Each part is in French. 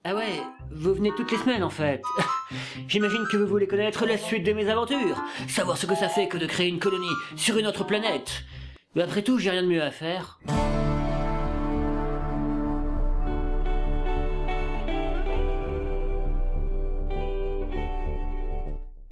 Ah ouais, vous venez toutes les semaines en fait. J'imagine que vous voulez connaître la suite de mes aventures, savoir ce que ça fait que de créer une colonie sur une autre planète. Mais après tout, j'ai rien de mieux à faire.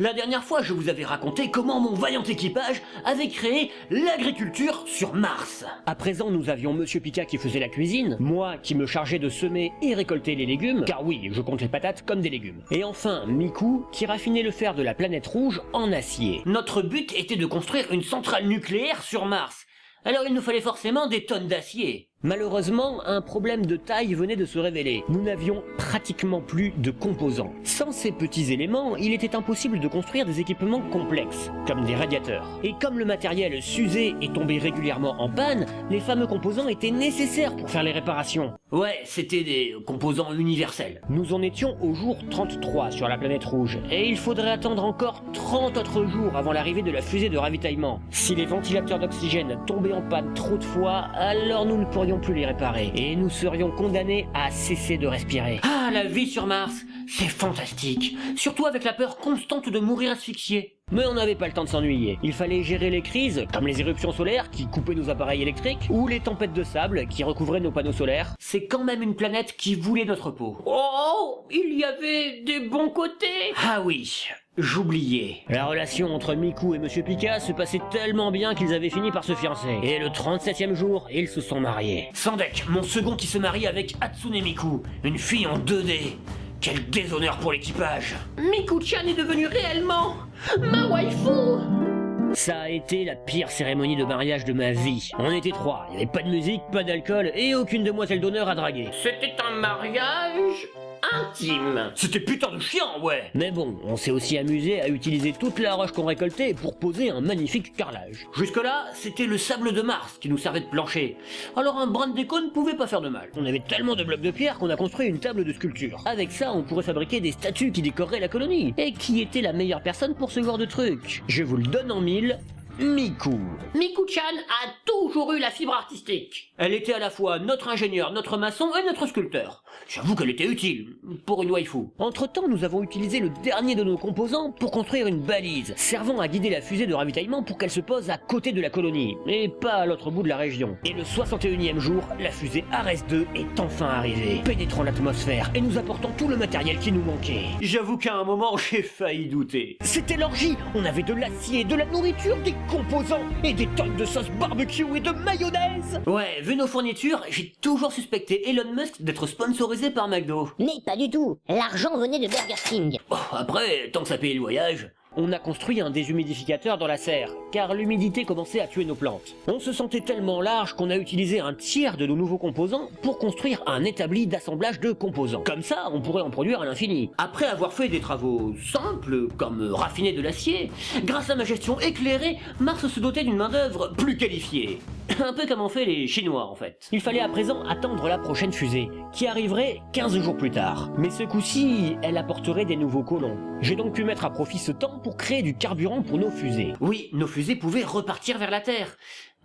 La dernière fois, je vous avais raconté comment mon vaillant équipage avait créé l'agriculture sur Mars. À présent, nous avions Monsieur Pika qui faisait la cuisine, moi qui me chargeais de semer et récolter les légumes, car oui, je compte les patates comme des légumes. Et enfin, Miku qui raffinait le fer de la planète rouge en acier. Notre but était de construire une centrale nucléaire sur Mars. Alors il nous fallait forcément des tonnes d'acier. Malheureusement, un problème de taille venait de se révéler. Nous n'avions pratiquement plus de composants. Sans ces petits éléments, il était impossible de construire des équipements complexes, comme des radiateurs. Et comme le matériel s'usait et tombait régulièrement en panne, les fameux composants étaient nécessaires pour faire les réparations. Ouais, c'était des composants universels. Nous en étions au jour 33 sur la planète rouge, et il faudrait attendre encore 30 autres jours avant l'arrivée de la fusée de ravitaillement. Si les ventilateurs d'oxygène tombaient en panne trop de fois, alors nous ne pourrions plus les réparer, et nous serions condamnés à cesser de respirer. Ah, la vie sur Mars, c'est fantastique, surtout avec la peur constante de mourir asphyxié. Mais on n'avait pas le temps de s'ennuyer. Il fallait gérer les crises, comme les éruptions solaires qui coupaient nos appareils électriques, ou les tempêtes de sable qui recouvraient nos panneaux solaires. C'est quand même une planète qui voulait notre peau. Oh, il y avait des bons côtés. Ah oui, j'oubliais. La relation entre Miku et Monsieur Pika se passait tellement bien qu'ils avaient fini par se fiancer. Et le 37e jour, ils se sont mariés. Sandek, mon second qui se marie avec Hatsune Miku, une fille en 2D. Quel déshonneur pour l'équipage. Miku-chan est devenue réellement ma waifu. Ça a été la pire cérémonie de mariage de ma vie. On était 3, il n'y avait pas de musique, pas d'alcool et aucune demoiselle d'honneur à draguer. C'était un mariage intime. C'était putain de chiant, ouais. Mais bon, on s'est aussi amusé à utiliser toute la roche qu'on récoltait pour poser un magnifique carrelage. Jusque-là, c'était le sable de Mars qui nous servait de plancher. Alors un brin de déco ne pouvait pas faire de mal. On avait tellement de blocs de pierre qu'on a construit une table de sculpture. Avec ça, on pourrait fabriquer des statues qui décoreraient la colonie. Et qui était la meilleure personne pour ce genre de truc? Je vous le donne en mille. Miku. Miku-chan a toujours eu la fibre artistique. Elle était à la fois notre ingénieur, notre maçon et notre sculpteur. J'avoue qu'elle était utile, pour une waifu. Entre-temps, nous avons utilisé le dernier de nos composants pour construire une balise, servant à guider la fusée de ravitaillement pour qu'elle se pose à côté de la colonie, et pas à l'autre bout de la région. Et le 61e jour, la fusée Ares 2 est enfin arrivée, pénétrant l'atmosphère et nous apportant tout le matériel qui nous manquait. J'avoue qu'à un moment, j'ai failli douter. C'était l'orgie. On avait de l'acier, de la nourriture, des composants et des tonnes de sauce barbecue et de mayonnaise. Ouais, vu nos fournitures, j'ai toujours suspecté Elon Musk d'être sponsorisé par McDo. Mais pas du tout. L'argent venait de Burger King. Oh, après, tant que ça paye le voyage. On a construit un déshumidificateur dans la serre, car l'humidité commençait à tuer nos plantes. On se sentait tellement large qu'on a utilisé un tiers de nos nouveaux composants pour construire un établi d'assemblage de composants. Comme ça, on pourrait en produire à l'infini. Après avoir fait des travaux simples, comme raffiner de l'acier, grâce à ma gestion éclairée, Mars se dotait d'une main-d'œuvre plus qualifiée. Un peu comme ont fait les Chinois en fait. Il fallait à présent attendre la prochaine fusée, qui arriverait 15 jours plus tard. Mais ce coup-ci, elle apporterait des nouveaux colons. J'ai donc pu mettre à profit ce temps pour créer du carburant pour nos fusées. Oui, nos fusées pouvaient repartir vers la Terre.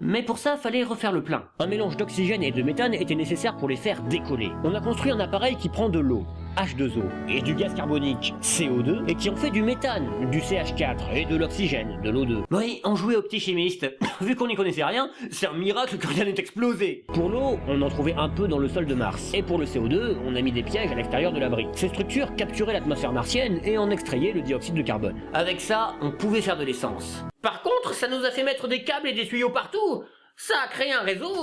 Mais pour ça, fallait refaire le plein. Un mélange d'oxygène et de méthane était nécessaire pour les faire décoller. On a construit un appareil qui prend de l'eau, H2O, et du gaz carbonique, CO2, et qui en fait du méthane, du CH4, et de l'oxygène, de l'O2. Oui, on jouait aux petits chimistes. Vu qu'on n'y connaissait rien, c'est un miracle que rien n'ait explosé. Pour l'eau, on en trouvait un peu dans le sol de Mars. Et pour le CO2, on a mis des pièges à l'extérieur de l'abri. Ces structures capturaient l'atmosphère martienne et en extrayaient le dioxyde de carbone. Avec ça, on pouvait faire de l'essence. Par contre, ça nous a fait mettre des câbles et des tuyaux partout. Ça a créé un réseau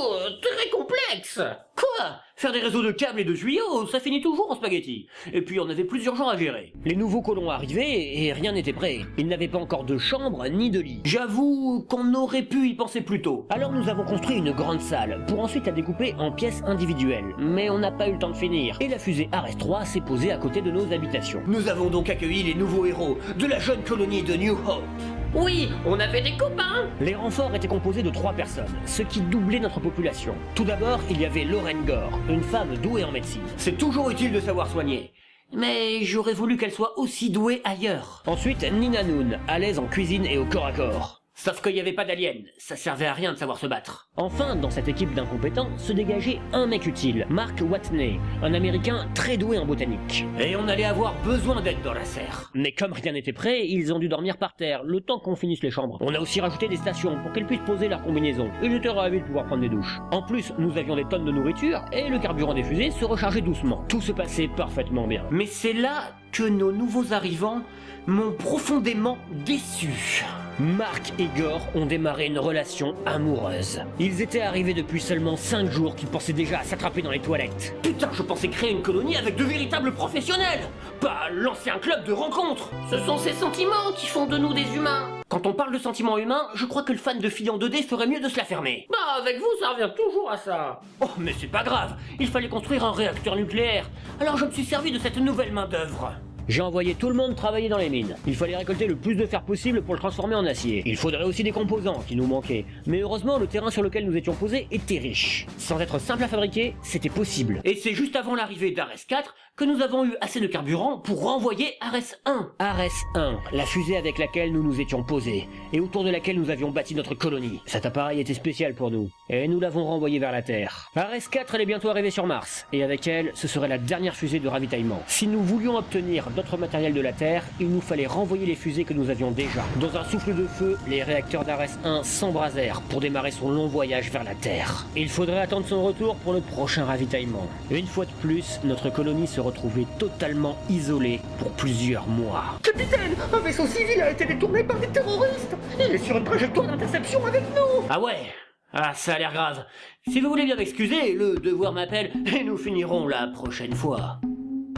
très complexe. Quoi? Faire des réseaux de câbles et de tuyaux, ça finit toujours en spaghetti. Et puis on avait plusieurs gens à gérer. Les nouveaux colons arrivaient et rien n'était prêt. Ils n'avaient pas encore de chambre ni de lit. J'avoue qu'on aurait pu y penser plus tôt. Alors nous avons construit une grande salle, pour ensuite la découper en pièces individuelles. Mais on n'a pas eu le temps de finir. Et la fusée Ares 3 s'est posée à côté de nos habitations. Nous avons donc accueilli les nouveaux héros de la jeune colonie de New Hope. Oui, on avait des copains. Les renforts étaient composés de 3 personnes, ce qui doublait notre population. Tout d'abord, il y avait Lauren Gore, une femme douée en médecine. C'est toujours utile de savoir soigner. Mais j'aurais voulu qu'elle soit aussi douée ailleurs. Ensuite, Nina Noon, à l'aise en cuisine et au corps à corps. Sauf qu'il n'y avait pas d'aliens, ça servait à rien de savoir se battre. Enfin, dans cette équipe d'incompétents, se dégageait un mec utile, Mark Watney, un américain très doué en botanique. Et on allait avoir besoin d'aide dans la serre. Mais comme rien n'était prêt, ils ont dû dormir par terre, le temps qu'on finisse les chambres. On a aussi rajouté des stations pour qu'elles puissent poser leur combinaison. Ils étaient ravis de pouvoir prendre des douches. En plus, nous avions des tonnes de nourriture, et le carburant des fusées se rechargeait doucement. Tout se passait parfaitement bien. Mais c'est là que nos nouveaux arrivants m'ont profondément déçu. Mark et Gore ont démarré une relation amoureuse. Ils étaient arrivés depuis seulement 5 jours qu'ils pensaient déjà à s'attraper dans les toilettes. Putain, je pensais créer une colonie avec de véritables professionnels, pas lancer un club de rencontres. Ce sont ces sentiments qui font de nous des humains. Quand on parle de sentiments humains, je crois que le fan de filles en 2D ferait mieux de se la fermer. Bah, avec vous, ça revient toujours à ça. Oh, mais c'est pas grave, il fallait construire un réacteur nucléaire. Alors je me suis servi de cette nouvelle main-d'œuvre. J'ai envoyé tout le monde travailler dans les mines. Il fallait récolter le plus de fer possible pour le transformer en acier. Il faudrait aussi des composants qui nous manquaient. Mais heureusement, le terrain sur lequel nous étions posés était riche. Sans être simple à fabriquer, c'était possible. Et c'est juste avant l'arrivée d'Ares 4 que nous avons eu assez de carburant pour renvoyer Ares 1. Ares 1, la fusée avec laquelle nous nous étions posés, et autour de laquelle nous avions bâti notre colonie. Cet appareil était spécial pour nous, et nous l'avons renvoyé vers la Terre. Ares 4 allait bientôt arriver sur Mars, et avec elle, ce serait la dernière fusée de ravitaillement. Si nous voulions obtenir d'autres matériels de la Terre, il nous fallait renvoyer les fusées que nous avions déjà. Dans un souffle de feu, les réacteurs d'Ares 1 s'embrasèrent pour démarrer son long voyage vers la Terre. Il faudrait attendre son retour pour le prochain ravitaillement. Une fois de plus, notre colonie se retrouvait totalement isolée pour plusieurs mois. Capitaine, un vaisseau civil a été détourné par des terroristes. Il est sur une trajectoire d'interception avec nous. Ah ouais? Ah, ça a l'air grave. Si vous voulez bien m'excuser, le devoir m'appelle et nous finirons la prochaine fois.